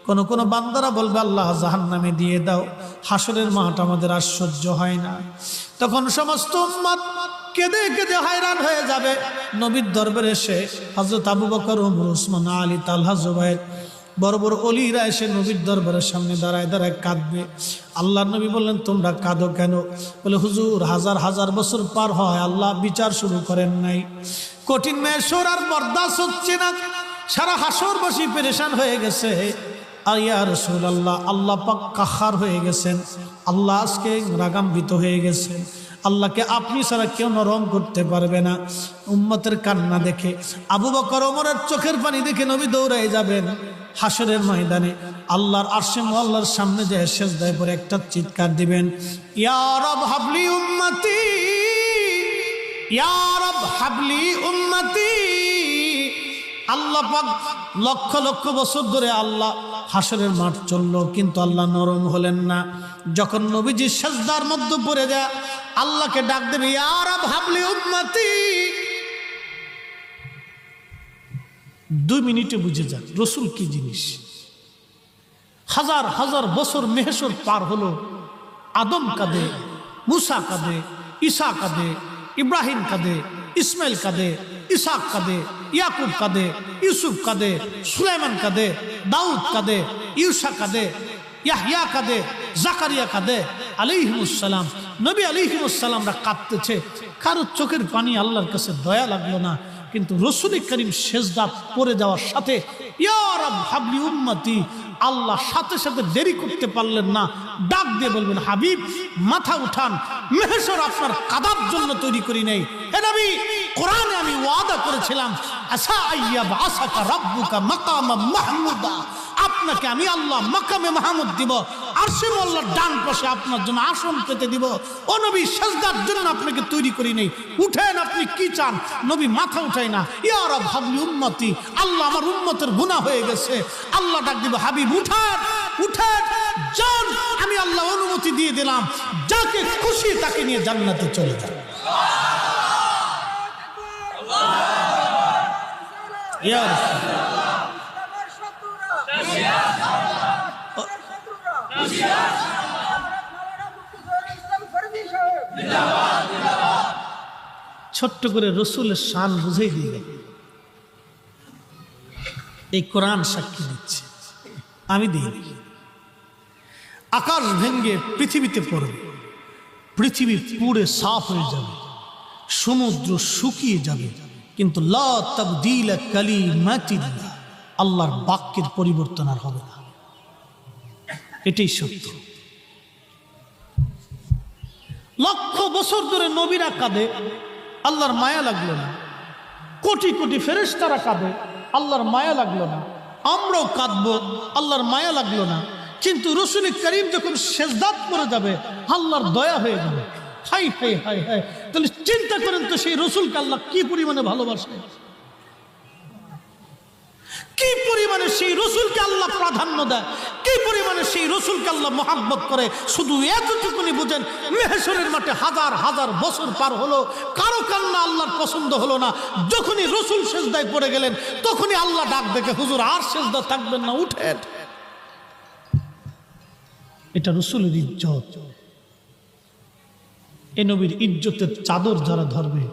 কোন কোন বান্দারা বলবে আল্লাহ জাহান্নামে দিয়ে দাও, হাসরের মাঠ আমাদের আর সহ্য হয় না। তখন সমস্ত উম্মত কেঁদে কেঁদে hayran হয়ে যাবে। নবীর দরবারে এসে হযরত আবু বকর, ওমর, ওসমান, আলী, তালহা, জুবাইর বড় বড় ওলিরা এসে নবীর দরবারের সামনে দাঁড়ায় দাঁড়ায় কাঁদবে। আল্লাহর নবী বললেন তোমরা কাঁদো কেন? বলে হুজুর হাজার হাজার বছর পার হয় আল্লাহ বিচার শুরু করেন নাই, কঠিন মেশর আর বরদাস্ত হচ্ছে না, সারা হাসরবাসী পেরেশান হয়ে গেছে। আর ইয়া রাসূলুল্লাহ আল্লাহ পাক কাহার হয়ে গেছেন, আল্লাহ আজকে রাগান্বিত হয়ে গেছেন, আল্লাহকে আপনি ছাড়া কেউ নরম করতে পারবে না। উম্মতের কান্না দেখে, আবু বকর ওমরের চোখের পানি দেখে নবী দৌড়ায় যাবেন হাসরের ময়দানে। আল্লাহর আরশে মুআল্লার সামনে যে সেজদায় পড়ে একটা চিৎকার দিবেন, ইয়া রব হাবলি উম্মতি, ইয়া রব হাবলি উম্মতি। আল্লাহ পাক লক্ষ লক্ষ বছর ধরে আল্লাহ হাসরের মাঠ চললো, কিন্তু আল্লাহ নরম হলেন না। যখন নবীজি সেজদার মধ্যে পড়ে যায় আল্লাহকে ডাক দেবে, ইয়া রব হাবলি উম্মতি। 2 মিনিটে বুঝে যান রসুল কি জিনিস। হাজার হাজার বছর মেহেশর পার হলো, আদম কাঁদে, মুসা কাঁদে, ঈসা কাঁদে, ইব্রাহিম কাঁদে, ইসমাইল কাঁদে, ইসাক কাঁদে, ইয়াকুব কাঁদে, ইউসুফ কাঁদে, সুলাইমান কাঁদে, দাউদ কাঁদে, ইউসা কাঁদে, ইয়াহইয়া কাঁদে, জাকারিয়া কাঁদে আলাইহিমুস সালাম। নবী আলাইহিমুস সালামরা কাঁদতেছে, কারো চোখের পানি আল্লাহর কাছে দয়া লাগলো না। কিন্তু রসুল করিম সেজদা পড়ে যাওয়ার সাথে ইয়া রব হাবলি উম্মতি, আল্লাহ সাথে সাথে দেরি করতে পারলেন না, ডাক দিয়ে বলবেন হাবিব মাথা উঠান, মেহেশর আপনার কাদার জন্য তৈরি করি নাই। হে নবী কোরআনে আমি ওয়াদা করেছিলাম আসা আইয়াব আসাকা রাব্বুকা মাকামা মাহমুদা, আপনাকে আমি আল্লাহ মাকামে মাহমুদ দিব, আরশে আল্লাহর ডান পাশে আপনার জন্য আসন পেতে দিব। ও নবী সেজদার জন্য আপনাকে তৈরি করি নাই, উঠেন আপনি কি চান? নবী মাথা উঠায় না, ইয়া রব হাবলি উম্মতি, আল্লাহ আমার উম্মতের গুনাহ হয়ে গেছে। আল্লাহ ডাক দিব হাবিব উঠেন, উঠেন যান, আমি আল্লাহ অনুমতি দিয়ে দিলাম, যাকে খুশি তাকে নিয়ে জান্নাতে চলে যান। ইয়া ছোট্ট করে রসুলের শান বুঝাই দিয়ে এই কোরআন সাক্ষী দিচ্ছে, আমি দিই। আকাশ ভেঙ্গে পৃথিবীতে পড়বে, পৃথিবী পুড়ে সাফ হয়ে যাবে, সমুদ্র শুকিয়ে যাবে, কিন্তু লা তাবদীলা কালিমাতিল্লাহ, আল্লাহর বাক্যের পরিবর্তন আর হবে না। এটাই সত্য। লক্ষ বছর ধরে নবীরা কাঁদে, আল্লাহর মায়া লাগলো না। কোটি কোটি ফেরেশতারা কাঁদে, আল্লাহর মায়া লাগলো না। আমরাও কাঁদবো, আল্লাহর মায়া লাগলো না। কিন্তু রসুল করিম যখন সেজদাত পড়ে যাবে আল্লাহর দয়া হয়ে যাবে। হাই হাই হাই হাই, তাহলে চিন্তা করেন তো সেই রসুলকে আল্লাহ কি পরিমাণে ভালোবাসে, কি পরিমাণে সেই রসুলকে আল্লাহ প্রাধান্য দেয়, কি পরিমাণে সেই রসুলকে আল্লাহ মহাব্বত করে। শুধু এতটুকুনি বুঝেন, মেহেশরের মাঠে হাজার হাজার বছর পার হলো, কারো কান্না আল্লাহর পছন্দ হলো না। যখনই রসুল সেজদায় পড়ে গেলেন তখনই আল্লাহ ডাক দেখে, হুজুর আর সেজদা থাকবেন না, উঠেন। এটা রসুলের ইজ্জত। এ নবীর ইজ্জতের চাদর যারা ধরবে,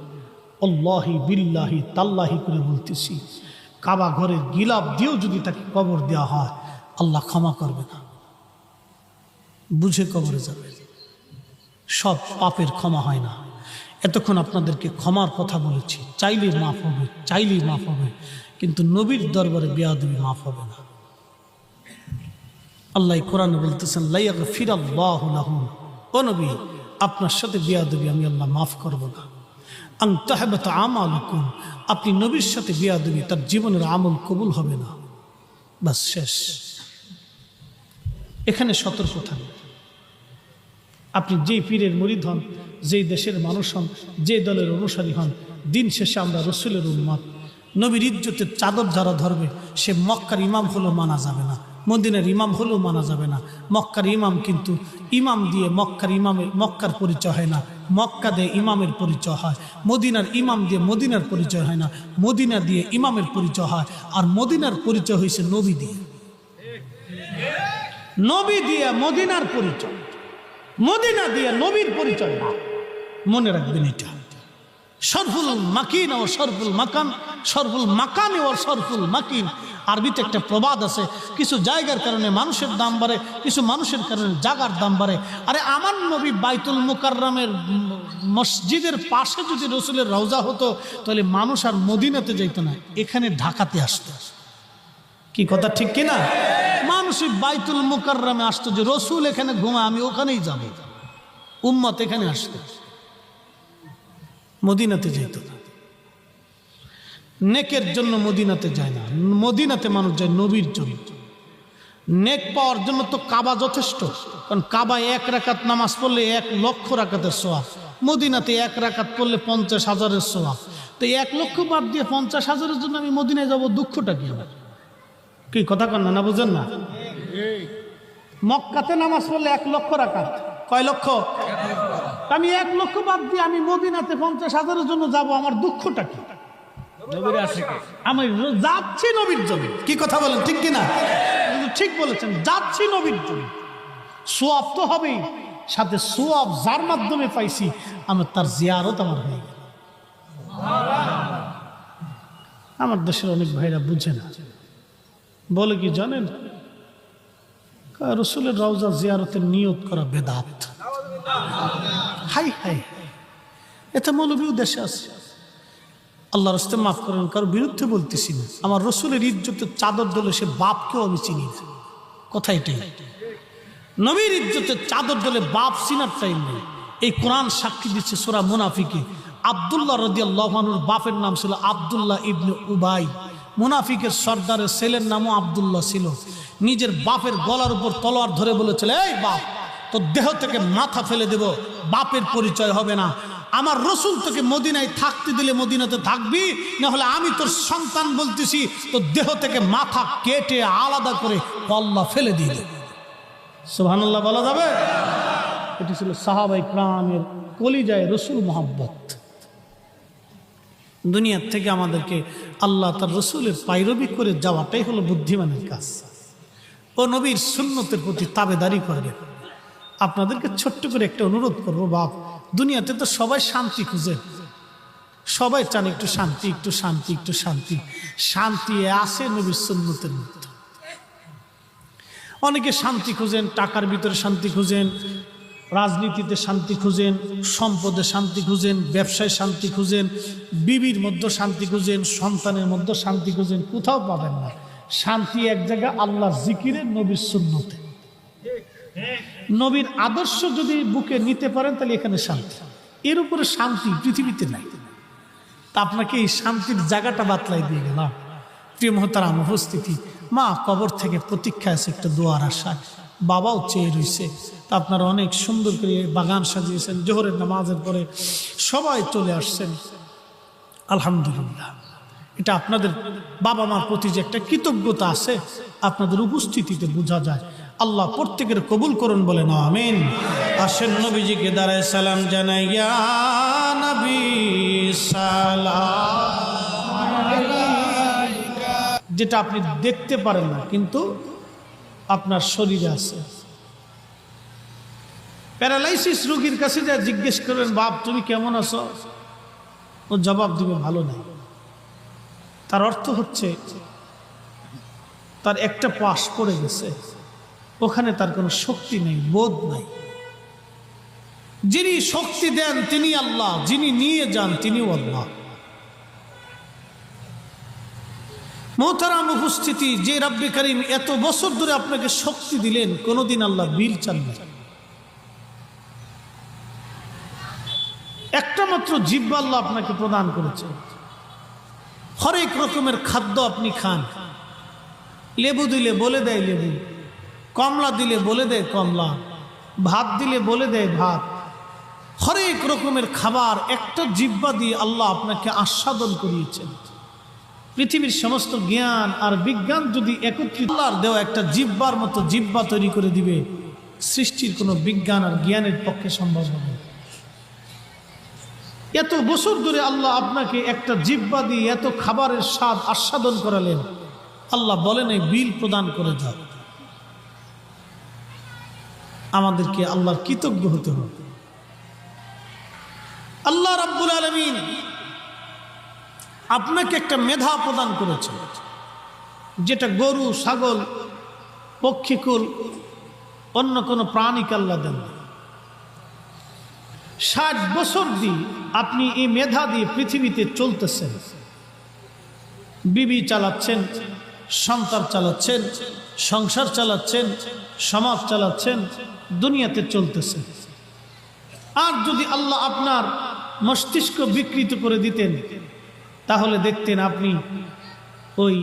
আল্লাহি বিল্লাহি তাল্লাহি করে বলতেছি, কাবা ঘরের গিলাপ দিয়েও যদি তাকে কবর দেওয়া হয় আল্লাহ ক্ষমা করবে না, বুঝে কবরে যাবে। সব পাপের ক্ষমা হয় না। এতক্ষণ আপনাদেরকে ক্ষমার কথা বলেছি, চাইলেই মাফ হবে, চাইলেই মাফ হবে, কিন্তু নবীর দরবারে বেয়াদবি মাফ হবে না। আল্লাহ কোরআনে বলতেছেন লা ইয়াগফিরাল্লাহু লাহুম, ও নবী আপনার সাথে বেয়াদবি আমি আল্লাহ মাফ করব না। আন তাহবাতা আমালুকুম, আপনি নবীর সাথে বেয়াদবি, তার জীবনের আমল কবুল হবে না। বাস শেষ। এখানে সতর্ক থাকবে। আপনি যেই পীরের মুরিদ হন, যেই দেশের মানুষ হন, যে দলের অনুসারী হন, দিন শেষে আমরা রসুলের উম্মত। নবীর ইজ্জতের চাদর যারা ধরবে, সে মক্কার ইমাম হলেও মানা যাবে না, মদিনার ইমাম হলেও মানা যাবে না। মক্কার ইমাম কিন্তু ইমাম দিয়ে মক্কার পরিচয় হয় না, মক্কা দিয়ে ইমামের পরিচয় হয়। মদিনার ইমাম দিয়ে মদিনার পরিচয় হয় না, মদিনা দিয়ে ইমামের পরিচয় হয়। আর মদিনার পরিচয় হয়েছে নবী দিয়ে। নবী দিয়ে মদিনার পরিচয়, মদিনা দিয়ে নবীর পরিচয় না। মনে রাখবেন এটা। শরফুল মাকিন ও শরফুল মাকান, শরফুল মাকানি ও শরফুল মাকিন। আরবিতে একটা প্রবাদ আছে, কিছু জায়গার কারণে মানুষের দাম বাড়ে, কিছু মানুষের কারণে জায়গার দাম বাড়ে। আরে আমার নবী বাইতুল মুকাররমের মসজিদের পাশে যদি রসুলের রওজা হতো, তাহলে মানুষ আর মদিনাতে যেত না, এখানে ঢাকাতে আসতো। কি কথা ঠিক কিনা? মানুষ বাইতুল মুকাররমে আসতো, যে রসুল এখানে ঘুমায়, আমি ওখানেই যাব। উম্মত এখানে আসতো, মদিনাতে যেত না। নেকের জন্য মদিনাতে যায় না, মদিনাতে মানুষ যায় নবীর জন্য। নেক পাওয়ার জন্য তো কাবা যথেষ্ট, কারণ কাবায় 1 রাকাত নামাজ পড়লে 1 লক্ষ রাকাতের সওয়াব। মদিনাতে 1 রাকাত পড়লে 50,000-এর সওয়াব। তো 1 লক্ষ বাদ দিয়ে 50,000-এর জন্য আমি মদিনায় যাব, দুঃখটা কি আমার? কি কথা কন না, বুঝেন না? মক্কাতে নামাজ পড়লে 1 লক্ষ রাকাত, কয় লক্ষ? আমি 1 লক্ষ বাদ দিয়ে আমি মদিনাতে 50,000-এর জন্য যাব, আমার দুঃখটা কি? আমি যাচ্ছি নবীর জন্য। কি কথা বলেন, ঠিক কিনা? ঠিক বলেছেন, যাচ্ছি নবীর জন্য। সোয়াব তো হবেই, সাথে সোয়াব যার মাধ্যমে পাইছি, আমার তার জিয়ারত আমার হয়ে গেল। আমার দেশের অনেক ভাইরা বুঝে না, বলে কি জানেন, রসুলের রওজা জিয়ারতের নিয়ত করা বেদাত। হাই হাই, এটা মৌলবীও দেশে আছে। আল্লাহর রাস্তায় মাফ করেন, কারোর বিরুদ্ধে বলতেছি না। আমার রসুলের ইজ্জতের চাদর দলে সে বাপকেও আমি চিনি না, কথা এটাই। নবীর ইজ্জতের চাদর দলে বাপ চিনার টাইম নেই। এই কোরআন সাক্ষী দিচ্ছে সূরা মুনাফিকে। আব্দুল্লাহ রাদিয়াল্লাহু আনহুর বাপের নাম ছিল আব্দুল্লাহ ইবনে উবাই। মুনাফিকের সর্দারের ছেলের নামও আব্দুল্লাহ ছিল। নিজের বাপের গলার উপর তলোয়ার ধরে বলেছিল, এই বাপ, তোর দেহ থেকে মাথা ফেলে দেব, বাপের পরিচয় হবে না। আমার রসুল তোকে মদিনায় থাকতে দিলে মদিনাতে থাকবি, না হলে আমি তোর সন্তান বলতেছি, তোর দেহ থেকে মাথা কেটে আলাদা করে কল্লা ফেলে দিয়ে দেব। সুবহানাল্লাহ বলা যাবে? এটি ছিল সাহাবায়ে কিরামের কলিজায় রসুল মোহাব্বত। দুনিয়ার থেকে আমাদেরকে আল্লাহ তার রসুলের পায়রবি করে যাওয়াটাই হলো বুদ্ধিমানের কাজ। ও নবীর সুন্নতের প্রতি তাবেদারি করবেন। আপনাদেরকে ছোট্ট করে একটা অনুরোধ করবো, বাপ, দুনিয়াতে তো সবাই শান্তি খুঁজে, সবাই চান একটু শান্তি, একটু শান্তি, একটু শান্তি। শান্তি আসে নবীর সুন্নতের মধ্যে। অনেকে শান্তি খুঁজেন, টাকার ভিতরে শান্তি খুঁজেন, রাজনীতিতে শান্তি খুঁজেন, সম্পদে শান্তি খুঁজেন, ব্যবসায় শান্তি খুঁজেন, বিবির মধ্যে শান্তি খুঁজেন, সন্তানের মধ্যে শান্তি খুঁজেন, কোথাও পাবেন না। শান্তি এক জায়গায়, আল্লাহর জিকিরে, নবীর সুন্নতে। নবীর আদর্শ যদি বুকে নিতে পারেন, তাহলে এখানে শান্তি। এর উপরে শান্তি পৃথিবীতে নাই। তা আপনাকে এই শান্তির জায়গাটা বাতলাই দিয়ে গেলাম। প্রিয় মোহতারাম উপস্থিতি, মা কবর থেকে প্রতীক্ষা আছে একটা দোয়ার আশায়, বাবাও চেয়ে রয়েছে। তা আপনারা অনেক সুন্দর করে বাগান সাজিয়েছেন, জোহরের নামাজের পরে সবাই চলে আসছেন, আলহামদুলিল্লাহ। এটা আপনাদের বাবা মার প্রতি যে একটা কৃতজ্ঞতা আছে, আপনাদের উপস্থিতিতে বোঝা যায়। আল্লাহ প্রত্যেকের কবুল করুন, বলেন আমিন। আসেন নবীজিকে দাঁড়ায় সালাম জানাই, ইয়া নবী সালাম আলাইকা। যেটা আপনি দেখতে পারেন না, কিন্তু আপনার শরীরে আছে। প্যারালাইসিস রোগীর কাছে যা জিজ্ঞেস করবেন, বাপ তুমি কেমন আছো, ও জবাব দিবে ভালো নাই। তার অর্থ হচ্ছে তার একটা পাশ পড়ে গেছে, ওখানে তার কোনো শক্তি নেই, বোধ নাই। যিনি শক্তি দেন তিনি আল্লাহ, যিনি নিয়ে যান তিনিও আল্লাহ। মোহতারাম উপস্থিতি, যে রব্বে করিম এত বছর ধরে আপনাকে শক্তি দিলেন, কোনোদিন আল্লাহ বিল চান না। একটা মাত্র জিহ্বা আল্লাহ আপনাকে প্রদান করেছে। হরেক রকমের খাদ্য আপনি খান। লেবু দিলে বলে দেয় লেবু, কমলা দিলে বলে দেয় কমলা, ভাত দিলে বলে দেয় ভাত। হরেক রকমের খাবার একটা জিহ্বা দিয়ে আল্লাহ আপনাকে আস্বাদন করিয়েছেন। পৃথিবীর সমস্ত জ্ঞান আর বিজ্ঞান যদি একত্রিত, আল্লাহর দেওয়া একটা জিহ্বার মতো জিহ্বা তৈরি করে দিবে, সৃষ্টির কোনো বিজ্ঞান আর জ্ঞানের পক্ষে সম্ভব হবে। এত বছর ধরে আল্লাহ আপনাকে একটা জিহ্বা দিয়ে এত খাবারের স্বাদ আস্বাদন করালেন, আল্লাহ বলেন এই বিল প্রদান করে দাও। আমাদেরকে আল্লাহর কৃতজ্ঞ হতে হবে। আল্লাহ রাব্বুল আলামিন আপনাকে একটা মেধা প্রদান করেছে, যেটা গরু, ছাগল, পক্ষীকুল, অন্য কোনো প্রাণীকে আল্লাহ দেন। 60 বছর দিয়ে আপনি এই মেধা দিয়ে পৃথিবীতে চলতেছেন, বিবি চালাচ্ছেন, সন্তান চালাচ্ছেন, সংসার চালাচ্ছেন, সমাজ চালাচ্ছেন, দুনিয়াতে চলতেছেন। আর যদি আল্লাহ আপনার মস্তিষ্ক বিকৃত করে দিতেন, তাহলে দেখতেন আপনি ওই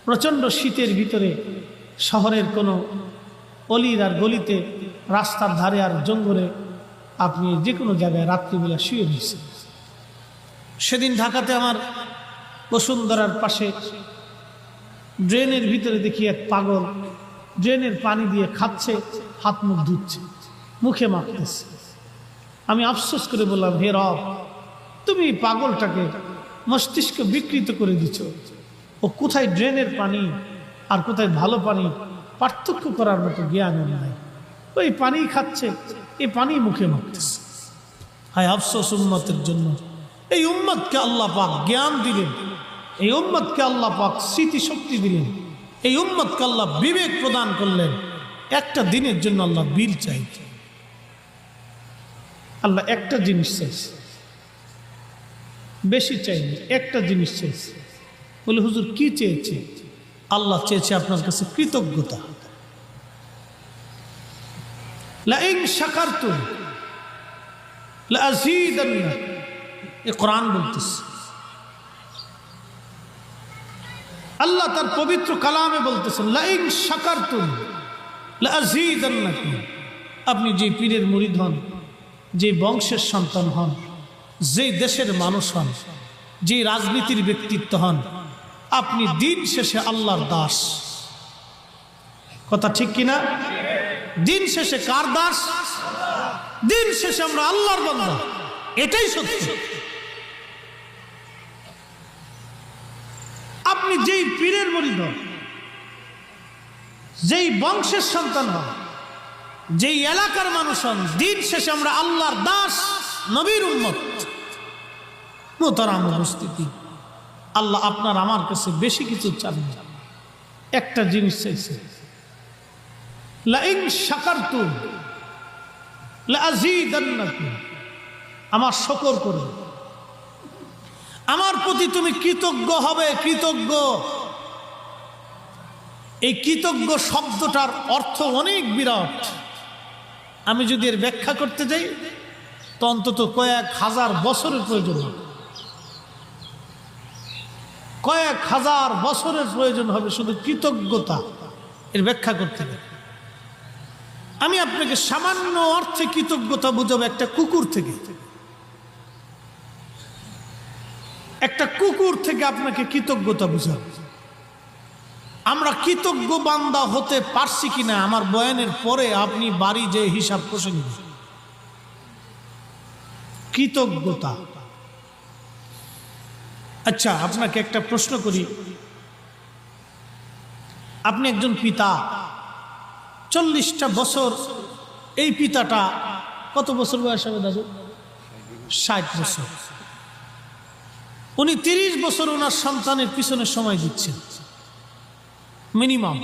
প্রচণ্ড শীতের ভিতরে শহরের কোনো অলির আর গলিতে, রাস্তার ধারে আর জঙ্গলে আপনি যে কোনো জায়গায় রাত্রিবেলা শুয়ে দিয়েছেন। সেদিন ঢাকাতে আমার বসুন্ধরার পাশে ড্রেনের ভিতরে দেখি এক পাগল ড্রেনের পানি দিয়ে খাচ্ছে, হাত মুখ ধুচ্ছে, মুখে মাখতেছে। আমি আফসোস করে বললাম, হে রব, তুমি পাগলটাকে মস্তিষ্ক বিকৃত করে দিচ্ছ। ও কোথায় ড্রেনের পানি আর কোথায় ভালো পানি পার্থক্য করার মতো জ্ঞান নাই। ওই পানি খাচ্ছে, এই পানি মুখে মাখতেছে। হায় আফসোস উম্মতের জন্য। এই উম্মতকে আল্লাহ পাক জ্ঞান দিলেন, এই উম্মতকে আল্লাহ পাক স্মৃতিশক্তি দিলেন, এই উম্মতকে আল্লাহ বিবেক প্রদান করলেন। একটা দিনের জন্য আল্লাহ বিল চাইছে। আল্লাহ একটা জিনিস চাইছে, বেশি চাইনি, একটা জিনিস চাইছে। বলে, হুজুর কি চেয়েছে? আল্লাহ চেয়েছে আপনার কাছে কৃতজ্ঞতা। লাইন শাকারতুম লাযীদান্না, এ কোরআন বলতেছে। আল্লাহ তার পবিত্র কালামে বলতেছেন, লাইন শাকারতুম লাযীদান্নাকুম। আপনি যে পীরের মুরিদ হন, যে বংশের সন্তান হন, যে দেশের মানুষ হন, যে রাজনীতির ব্যক্তিত্ব হন, আপনি দিন শেষে আল্লাহর দাস। কথা ঠিক কিনা? দিন শেষে কার দাস? দিন শেষে আমরা আল্লাহর বান্দা, এটাই সত্য। আপনি যেই পীরের মুরিদ হন, যেই বংশের সন্তান হন, যেই এলাকার মানুষ হন, দিন শেষে আমরা আল্লাহর দাস, নবীর উম্মত। মোহতারাম উপস্থিতি, আল্লাহ আপনার আমার কাছে বেশি কিছু চান না, একটা জিনিস চাইছে, লাইন শাকারতুম লাযীদান্নাকুম। আমার শুকর করবে, আমার প্রতি তুমি কৃতজ্ঞ হবে। কৃতজ্ঞ, এই কৃতজ্ঞ শব্দটার অর্থ অনেক বিরাট। আমি যদি এর ব্যাখ্যা করতে যাই তো অন্তত কয়েক হাজার বছরের প্রয়োজন হবে, কয়েক হাজার বছরের প্রয়োজন হবে শুধু কৃতজ্ঞতা এর ব্যাখ্যা করতে গেলে। আমি আপনাকে সামান্য অর্থে কৃতজ্ঞতা বুঝাবো একটা কুকুর থেকে। একটা কুকুর থেকে আপনাকে কৃতজ্ঞতা বুঝাবো। আমরা কৃতজ্ঞ বান্দা হতে পারছি কিনা আমার বয়ানের পরে আপনি বাড়ি যে হিসাব কষে নিন। কৃতজ্ঞতা। আচ্ছা, আপনাকে একটা প্রশ্ন করি। আপনি একজন পিতা, 40টা বছর, এই পিতাটা কত বছর বয়স হবে দাদু? 60 বছর। উনি 30 বছর ওনার সন্তানের পিছনে সময় দিচ্ছেন। মিনিমাম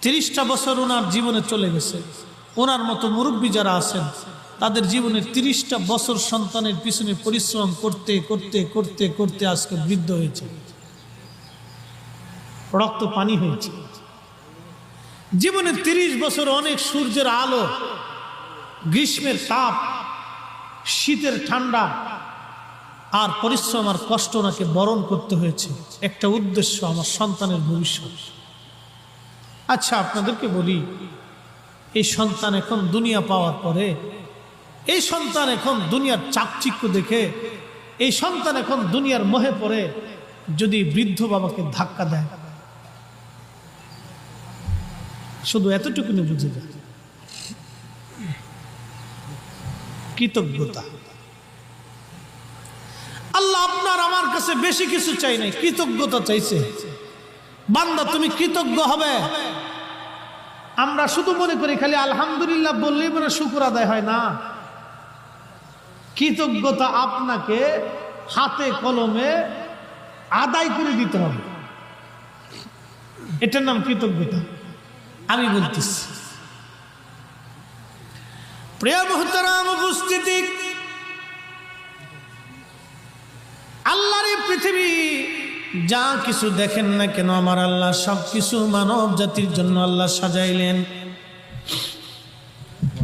30টা বছর ওনার জীবনে চলে গেছে। ওনার মতো মুরব্বী যারা আছেন তাদের জীবনের 30টা বছর সন্তানের পিছনে পরিশ্রম করতে করতে করতে করতে আজকে বৃদ্ধ হয়েছে, রক্ত পানি হয়েছে। জীবনের 30 বছর অনেক সূর্যের আলো, গ্রীষ্মের তাপ, শীতের ঠান্ডা আর পরিশ্রম আর কষ্ট ওনাকে বরণ করতে হয়েছে। একটা উদ্দেশ্য, আমার সন্তানের ভবিষ্যৎ। আচ্ছা, আপনাদেরকে বলি, এই সন্তান এখন দুনিয়া পাওয়ার পরে, এই সন্তান এখন দুনিয়ার চাকচিক্য দেখে, এই সন্তান এখন দুনিয়ার মোহে পড়ে যদি বৃদ্ধ বাবাকে ধাক্কা দেয়, শুধু এতটুকুনি বুঝে যায় কৃতজ্ঞতা। আল্লাহ আপনার আমার কাছে বেশি কিছু চাই নাই, কৃতজ্ঞতা চাইছে। বান্দা তুমি কৃতজ্ঞ হবে, আমরা শুধু মনে করি খালি আলহামদুলিল্লাহ বললেই মানে শুকর আদায় হয় না। কৃতজ্ঞতা আপনাকে হাতে কলমে আদায় করে দিতে হবে, এটার নাম কৃতজ্ঞতা। আমি বলতেছি প্রিয় মুহতারাম উপস্থিতি, আল্লাহর এই পৃথিবী যা কিছু দেখেন না কেন আমার আল্লাহ সবকিছু মানব জাতির জন্য আল্লাহ সাজাইলেন।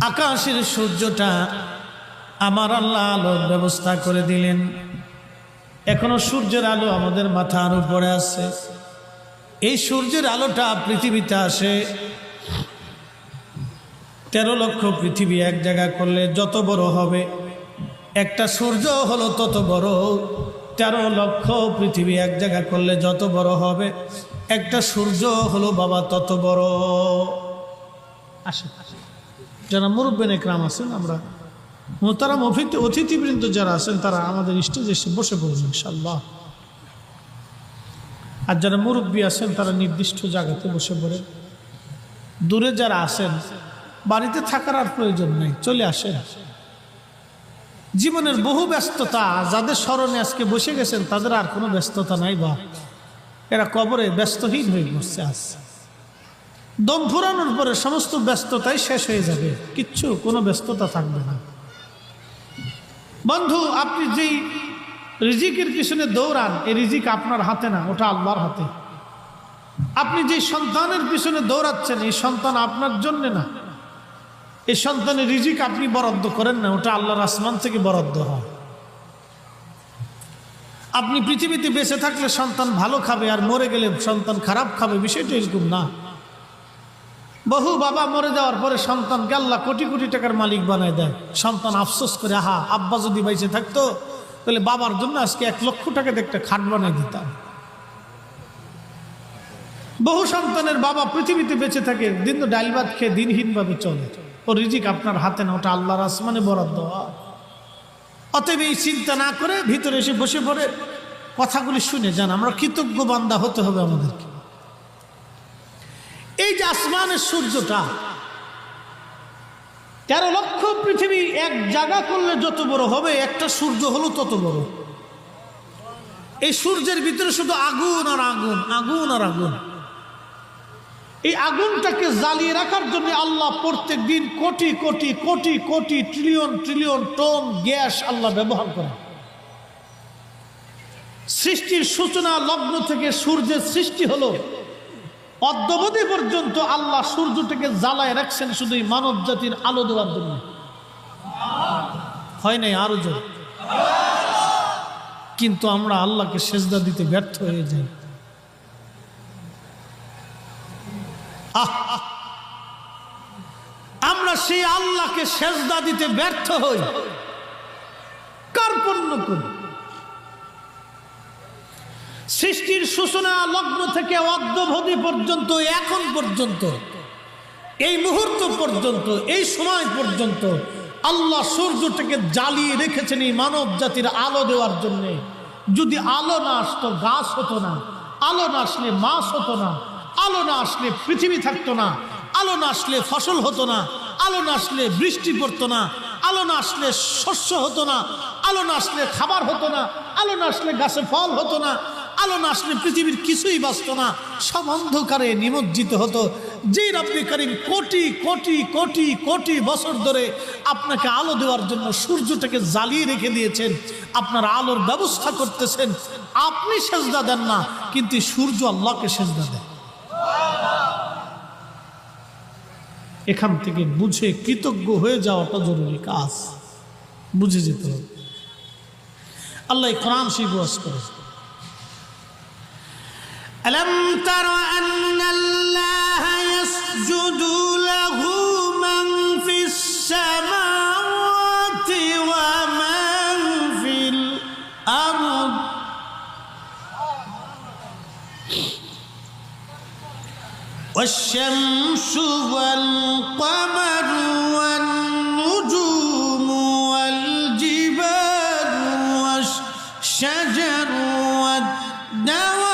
আকাশের সূর্যটা আমার আল্লাহ আলোর ব্যবস্থা করে দিলেন। এখনো সূর্যের আলো আমাদের মাথার উপরে আছে। এই সূর্যের আলোটা পৃথিবীতে আসে 13 লক্ষ পৃথিবী এক জায়গা করলে যত বড় হবে, একটা সূর্য হলো তত বড়। 13 লক্ষ পৃথিবী এক জায়গা করলে যত বড় হবে, একটা সূর্য হলো বাবা তত বড়। আসে যারা মুরব্বিন একরাম আছেন, আমরা মোহতারাম অতিথিবৃন্দ যারা আছেন তারা আমাদের স্টেজে এসে বসে পড়বেন ইনশাআল্লাহ। আর যারা মুরব্বী আছেন তারা নির্দিষ্ট জায়গাতে বসে পড়েন। দূরে যারা আছেন বাড়িতে থাকার আর প্রয়োজন নেই, চলে আসেন। জীবনের বহু ব্যস্ততা, যাদের স্মরণে আজকে বসে গেছেন তাদের আর কোনো ব্যস্ততা নাই, বা এরা কবরে ব্যস্তহীন হয়ে বসছে। আজ দম ফুরানোর পরে সমস্ত ব্যস্ততাই শেষ হয়ে যাবে, কিচ্ছু কোনো ব্যস্ততা থাকবে না। বন্ধু, আপনি যেই রিজিকের পিছনে দৌড়ান, এই রিজিক আপনার হাতে না, ওটা আল্লাহর হাতে। আপনি যে সন্তানের পিছনে দৌড়াচ্ছেন, এই সন্তান আপনার জন্য না। এই সন্তানের রিজিক আপনি বরাদ্দ করেন না, ওটা আল্লাহর আসমান থেকে বরাদ্দ হয়। আপনি পৃথিবীতে বেঁচে থাকলে সন্তান ভালো খাবে, আর মরে গেলে সন্তান খারাপ খাবে, বিষয়টা এরকম না। বহু বাবা মরে যাওয়ার পরে সন্তানকে আল্লাহ কোটি কোটি টাকার মালিক বানায় দেয়। সন্তান আফসোস করে, আহা আব্বা যদি বেঁচে থাকতো তাহলে বাবার জন্য আজকে 1 লক্ষ টাকা দিয়ে একটা খাট বানাই দিতাম। বহু সন্তানের বাবা পৃথিবীতে বেঁচে থাকে, দিন তো ডাল ভাত খেয়ে দিনহীনভাবে চলে। ও রিজিক আপনার হাতে না, ওটা আল্লাহর আসমানে বরাদ্দ হয়। অতএব এই চিন্তা না করে ভিতরে এসে বসে পড়ে কথাগুলি শুনে যান। আমরা কৃতজ্ঞ বান্দা হতে হবে আমাদেরকে। এই যে আসমানের সূর্যটা 13 লক্ষ পৃথিবী এক জায়গা করলে যত বড় হবে, একটা সূর্য হলো তত বড়। এই সূর্যের ভিতরে শুধু আগুন আর আগুন, আগুন আর আগুন। এই আগুনটাকে জ্বালিয়ে রাখার জন্য আল্লাহ প্রত্যেক দিন crore crore crore crore trillion trillion ton gas আল্লাহ ব্যবহার করে। সৃষ্টির সূচনা লগ্ন থেকে সূর্যের সৃষ্টি হলো অদ্যাবধি পর্যন্ত আল্লাহ সূর্যটাকে জ্বালায় রাখছেন শুধু মানব জাতির আলো দেওয়ার জন্য। হয় নাই আরো জোর। কিন্তু আমরা আল্লাহকে সেজদা দিতে ব্যর্থ হয়ে যাই। আমরা সেই আল্লাহকে সেজদা দিতে ব্যর্থ হই, কার্পণ্য করি। সৃষ্টির সূচনা লগ্ন থেকে অদ্যাবধি পর্যন্ত, এখন পর্যন্ত, এই মুহূর্ত পর্যন্ত, এই সময় পর্যন্ত আল্লাহ সূর্যটাকে জ্বালিয়ে রেখেছেন এই মানব জাতির আলো দেওয়ার জন্য। যদি আলো না আসতো গাছ হতো না, আলো না আসলে মাছ হতো না, আলো না আসলে পৃথিবী থাকতো না, আলো না আসলে ফসল হতো না, আলো না আসলে বৃষ্টি পড়তো না, আলো না আসলে শস্য হতো না, আলো না আসলে খাবার হতো না, আলো না আসলে গাছে ফল হতো না, আলো না আসলে পৃথিবীর কিছুই বাঁচত না, সব অন্ধকারে নিমজ্জিত হতো। যে রব্বে কারীম কোটি কোটি কোটি কোটি বছর ধরে আপনাকে আলো দেওয়ার জন্য সূর্যটাকে জ্বালিয়ে রেখে দিয়েছেন, আপনার আলোর ব্যবস্থা করতেছেন। আপনি সেজদা দেন না, কিন্তু সূর্য আল্লাহকে সেজদা দেন। এখান থেকে বুঝে কৃতজ্ঞ হয়ে যাওয়াটা জরুরি কাজ, বুঝে যেতে হবে। আল্লাহ কোরআন শরীফ ওয়াজ করে, ألم تر أن الله يسجد له من في السماوات ومن في الأرض والشمس والقمر والنجوم والجبال والشجر والدواب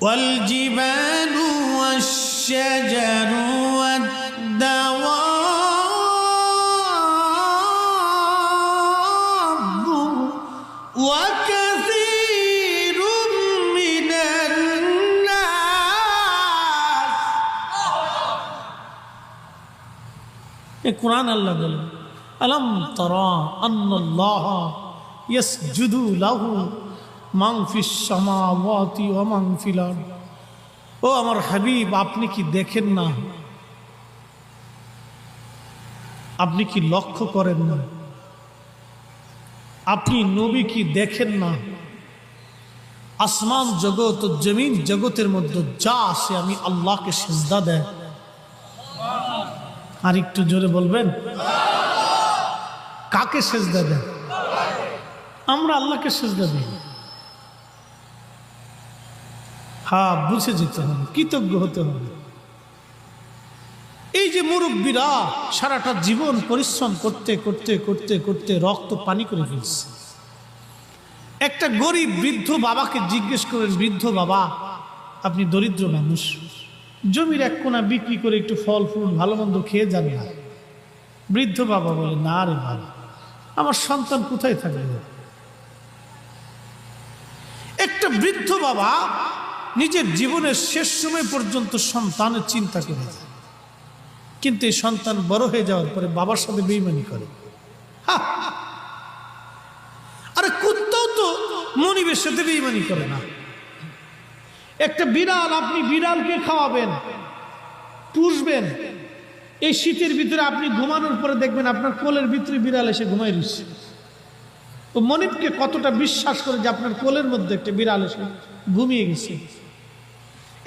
والجبال والشجر والدواب وكثير من الناس. এই কোরআন আল্লাহ বলেন আলম তারা আন্নাল্লাহ ইয়াসজুদু লাহু মান ফিস সামাওয়াতি ওয়া মান ফিল আরদ. ও আমার হাবিব, আপনি কি দেখেন না, আপনি কি লক্ষ্য করেন না, আপনি নবী কি দেখেন না, আসমান জগৎ ও জমিন জগতের মধ্যে যা আছে আমি আল্লাহকে সিজদা দেয়. আর একটু জোরে বলবেন, কাকে সিজদা দেয়? আমরা আল্লাহকে সিজদা দিই. হ্যাঁ, বুঝে যেতে হবে, কৃতজ্ঞ হতে হবে. এই যে মুরব্বীরা সারাটা জীবন পরিশ্রম করতে করতে করতে করতে রক্ত পানি করে ফেলছে. একটা গরিব বৃদ্ধ বাবাকে জিজ্ঞেস করেন, বৃদ্ধ বাবা আপনি দরিদ্র মানুষ, জমির এক কোণা বিক্রি করে একটু ফল ফুল ভালো মন্দ খেয়ে যান না? বৃদ্ধ বাবা বলে, না রে বাবা, আমার সন্তান কোথায় থাকবে? একটা বৃদ্ধ বাবা নিজের জীবনের শেষ সময় পর্যন্ত সন্তানের চিন্তা করে যায়, কিন্তু এই সন্তান বড় হয়ে যাওয়ার পরে বাবার সাথে বেঈমানি করে. আরে কুত্তাও তো মনিবের সাথে বেঈমানি করে না. একটা বিড়াল, আপনি বিড়ালকে খাওয়াবেন, পুষবেন, এই শীতের ভিতরে আপনি ঘুমানোর পরে দেখবেন আপনার কোলের ভিতরে বিড়াল এসে ঘুমাই রয়েছে. তো মনিবকে কতটা বিশ্বাস করে যে আপনার কোলের মধ্যে একটা বিড়াল এসে ঘুমিয়ে গেছে.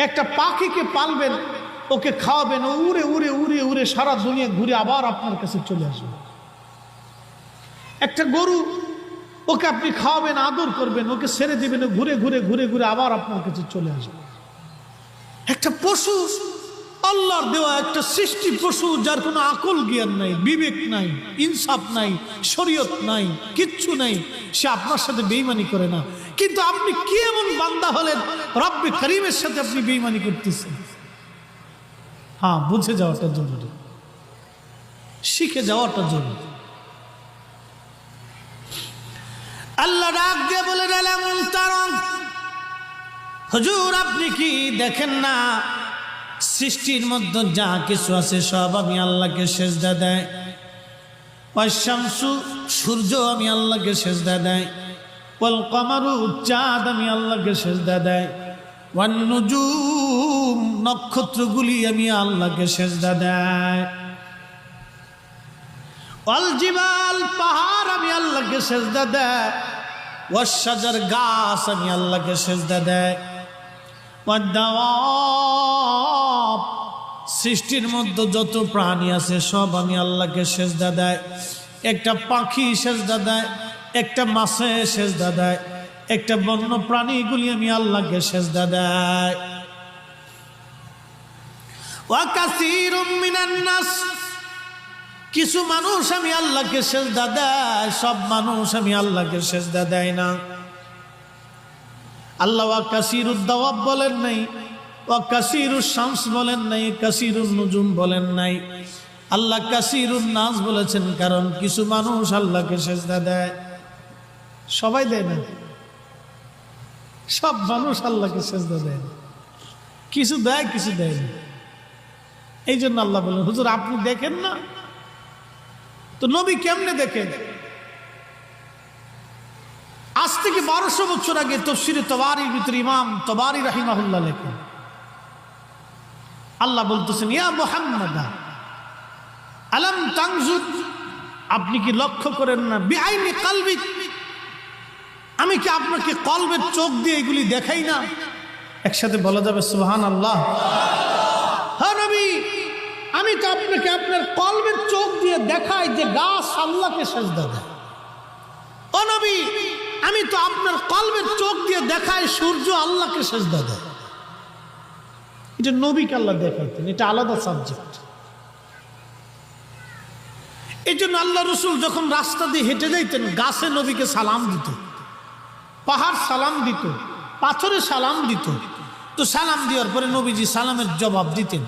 একটা পাখিকে পালবেন, ওকে খাওয়াবেন, ও উড়ে উড়ে উড়ে উড়ে সারা দুনিয়া ঘুরে আবার আপনার কাছে চলে আসবে. একটা গরু, ওকে আপনি খাওয়াবেন, আদর করবেন, ওকে ছেড়ে দিবেন, ও ঘুরে ঘুরে ঘুরে ঘুরে আবার আপনার কাছে চলে আসবে. একটা পশু, আল্লাহর দেওয়া একটা সৃষ্টি পশু, যার কোনো আকল জ্ঞান নাই, বিবেক নাই, ইনসাফ নাই, শরীয়ত নাই, কিচ্ছু নাই, সে আপনার সাথে বেঈমানি করে না. কিন্তু আপনি কি এমন বান্দা হলেন, রব্বে করিমের সাথে আপনি বেঈমানি করতেছেন? হ্যাঁ, বুঝে যাওয়াটা জরুরি, শিখে যাওয়াটা জরুরি. আল্লাহ ডাক দিয়ে বলেন, আলামুন তারা, হুজুর আপনি কি দেখেন না, সৃষ্টির মধ্যে যা কিছু আছে সব আমি আল্লাহকে সিজদা দেয়. ওয়াশ-শামসু, সূর্য আমি আল্লাহকে সিজদা দেয়. ওয়াল কমারু, চাঁদ আমি আল্লাহকে সিজদা দেয়. ওয়ান নুজুম, নক্ষত্রগুলি আমি আল্লাহকে সিজদা দেয়. ওয়াল জিবাল, পাহাড় আমি আল্লাহকে সিজদা দেয়. ওয়াশ শাজার, গাছ আমি আল্লাহকে সিজদা দেয়. ওয়াদ দাওয়াব, সৃষ্টির মধ্যে যত প্রাণী আছে সব আমি আল্লাহকে সিজদা দেয়. একটা পাখি সিজদা দেয়, একটা মাছে সিজদা দেয়, একটা বন্য প্রাণীগুলি আমি আল্লাহকে সিজদা দেয়. ওয়া কাসীরুম মিনান নাস, কিছু মানুষ আমি আল্লাহকে সিজদা দেয়, সব মানুষ আমি আল্লাহকে সিজদা দেয় না. আল্লাহ ওয়া কাসীরুদ দাওয়াব বলেন নাই, ওয়া কাসীরুশ শামস বলেন নাই, কাসীরুন নুজুম বলেন নাই. আল্লাহ কাসীরুন নাস বলেছেন, কারণ কিছু মানুষ আল্লাহকে সিজদা দেয়, সবাই দেয় না. সব মানুষ আল্লাহকে সিজদা দেয় না, কিছু দেয় কিছু দেয় না. এই জন্য আল্লাহ বলেন, হুজুর আপনি দেখেন না, তো নবী কেমনে দেখেন? আজ থেকে 1200 বছর আগে তাফসীরে তাবারির ভিতরে ইমাম তাবারি রাহিমাহুল্লাহ লেখেন, আল্লাহ বলতেছেন, ইয়া মুহাম্মাদ আলাম তানজুর, আপনি কি লক্ষ্য করেন না, বিআইনি কলবি, আমি কি আপনাকে কলবের চোখ দিয়ে এগুলি দেখাই না? একসাথে বলা যাবে সুবহানাল্লাহ। হ্যাঁ নবী, আমি তো আপনাকে আপনার কলবের চোখ দিয়ে দেখাই যে গাছ আল্লাহকে সিজদা দেয়। ও নবী, আমি তো আপনার কলবের চোখ দিয়ে দেখাই সূর্য আল্লাহকে সিজদা দেয়। এটা নবীকে আল্লাহ দেখাইতেন, এটা আলাদা সাবজেক্ট। এই জন্য আল্লাহ রসুল যখন রাস্তা দিয়ে হেঁটে যাইতেন, গাছে নবীকে সালাম দিত, পাহাড় সালাম দিত, পাথরে সালাম দিত, তো সালাম দেওয়ার পরে নবীজি সালামের জবাব দিতেন।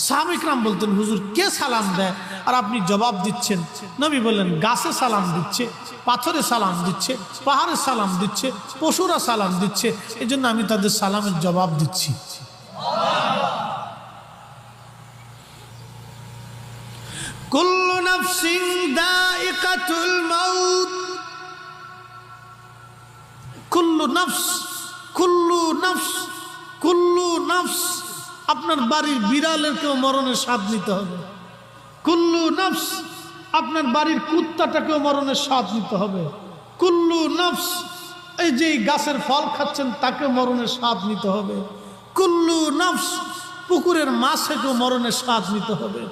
সাহাবা ইকরাম বলতেন, হুজুর কে সালাম দেয় আর আপনি জবাব দিচ্ছেন? নবী বললেন, গাছে সালাম দিচ্ছে, পাথরে সালাম দিচ্ছে, পাহাড়ে সালাম দিচ্ছে, পশুরা সালাম দিচ্ছে, এই জন্য আমি তাদের সালামের জবাব দিচ্ছি। কুল্লু নাফসিন দাইকাতুল মাউত, কুল্লু নফস, কুল্লু নফস, কুল্লু নফস। আপনার বাড়ির বিড়ালেরকেও মরণের স্বাদ নিতে হবে। কুল্লু নফস, আপনার বাড়ির কুত্তাটাকেও মরণের স্বাদ নিতে হবে। কুল্লু নফস, এই যে গাছের ফল খাচ্ছেন তাকে মরণের স্বাদ নিতে হবে। কুল্লু নফস, পুকুরের মাছেকেও মরণের স্বাদ নিতে হবে।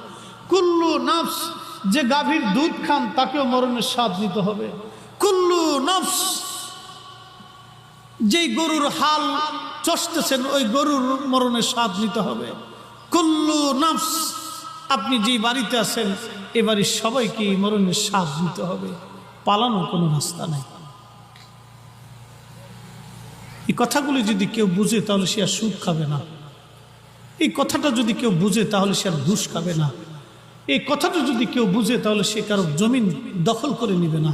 কুল্লু নফস, যে গাভীর দুধ খান তাকেও মরণের স্বাদ নিতে হবে। কুল্লু নফস, যেই গরুর হাল চষতেছেন ওই গরুর মরণের স্বাদ নিতে হবে। কুল্লু নফস, আপনি যে বাড়িতে আছেন এ বাড়ির সবাইকে মরণের স্বাদ নিতে হবে। পালানোর কোনো রাস্তা নাই। এই কথাগুলি যদি কেউ বুঝে তাহলে সে আর সুদ খাবে না। এই কথাটা যদি কেউ বুঝে তাহলে সে আর ঘুষ খাবে না। এই কথাটা যদি কেউ বুঝে তাহলে সে কারো জমিন দখল করে নেবে না।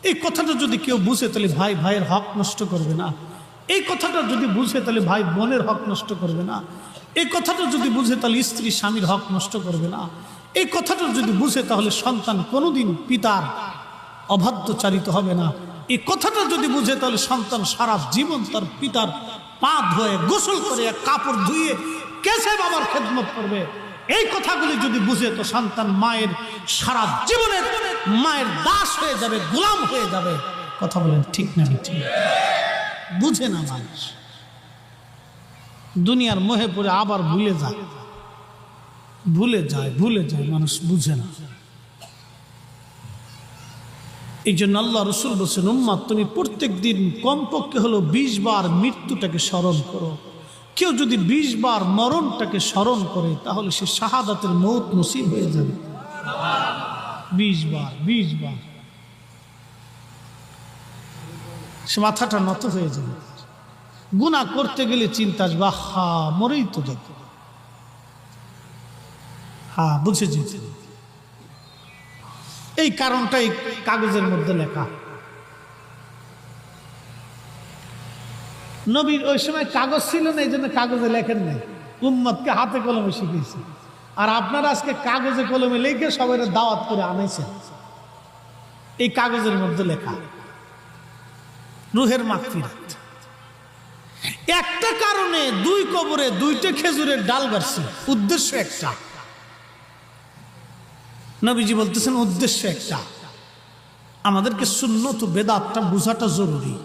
এই কথাটা যদি কেউ বুঝে তাহলে ভাই ভাইয়ের হক নষ্ট করবে না। এই কথাটা যদি বুঝে তাহলে ভাই বোনের হক নষ্ট করবে না। এই কথাটা যদি বুঝে তাহলে স্ত্রী স্বামীর হক নষ্ট করবে না। এই কথাটা যদি বুঝে তাহলে সন্তান কোনোদিন পিতার অবাধ্যচারিত হবে না। এই কথাটা যদি বুঝে তাহলে সন্তান সারা জীবন তার পিতার পা ধুয়ে গোসল করে কাপড় ধুয়ে কেসে বাবার খেদমত করবে। এই কথাগুলি যদি বুঝে তো সন্তান মায়ের সারা জীবনের মায়ের দাস হয়ে যাবে, গোলাম হয়ে যাবে। কথা বলেন ঠিক না? ঠিক বুঝে না মানুষ, দুনিয়ার মোহে পড়ে আবার ভুলে যায়, ভুলে যায়, ভুলে যায়, মানুষ বুঝে না। এই জন্য আল্লাহ রসুল বলছেন, উম্মাত তুমি প্রত্যেক দিন কমপক্ষে হলো 20 বার মৃত্যুটাকে স্মরণ করো। কেউ যদি 20 বার মরণটাকে স্মরণ করে তাহলে সে শাহাদাতের মৌত নসিব হয়ে যাবে। 20 বার, 20 বার সে মাথাটা নত হয়ে যাবে। গুনাহ করতে গেলে চিন্তা আসবে, হা মরেই তো যাব। হ্যাঁ বুঝে যেতে। এই কারণটাই কাগজের মধ্যে লেখা। নবীর ওই সময় কাগজ ছিল না, এই জন্য কাগজে লেখেন নাই, উম্মতকে হাতে কলমে শিখিয়েছে। আর আপনারা আজকে কাগজে কলমে লিখে সবাই দাওয়াত করে আনাইছেন। এই কাগজের মধ্যে লেখা রুহের মাগফিরাত। একটা কারণে 2 কবরে 2টা খেজুরের ডাল গাড়ছে, উদ্দেশ্য একটা। নবীজি বলতেছেন উদ্দেশ্য একটা। আমাদেরকে সুন্নত বেদাতটা বোঝাটা জরুরি।